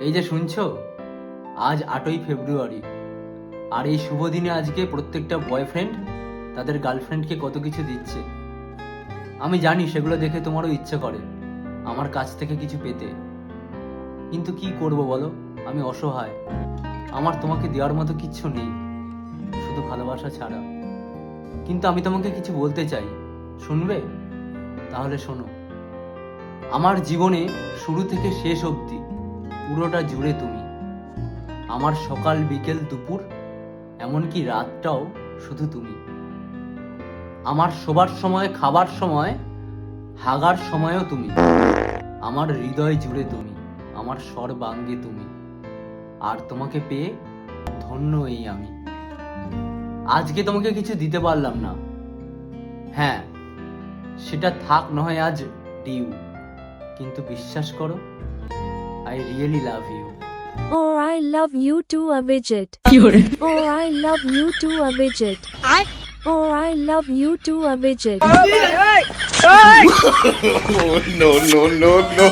এই যে শুনছো, আজ 8ই ফেব্রুয়ারি, আর এই শুভ দিনে আজকে প্রত্যেকটা বয়ফ্রেন্ড তাদের গার্লফ্রেন্ডকে কত কিছু দিচ্ছে। আমি জানি সেগুলো দেখে তোমারও ইচ্ছে করে আমার কাছ থেকে কিছু পেতে, কিন্তু কি করব বলো, আমি অসহায়। আমার তোমাকে দেওয়ার মতো কিচ্ছু নেই, শুধু ভালোবাসা ছাড়া। কিন্তু আমি তোমাকে কিছু বলতে চাই, শুনবে? তাহলে শোনো। আমার জীবনে শুরু থেকে শেষ অবধি পুরোটা জুড়ে তুমি। আমার সকাল বিকেল দুপুর এমনকি রাতটাও শুধু তুমি। আমার শোবার সময়, খাবার সময়, হাগার সময়ও তুমি। আমার হৃদয় জুড়ে তুমি, আমার সর্বাঙ্গে তুমি। আর তোমাকে পেয়ে ধন্য এই আমি। আজকে তোমাকে কিছু দিতে পারলাম না, হ্যাঁ সেটা থাক নয় আজ ডিউ, কিন্তু বিশ্বাস করো, I really love you. Oh, I love you too, Abhijit. Oh, I love you too, Abhijit. Oh, I love you too, Abhijit. Oh, no, no, no, no.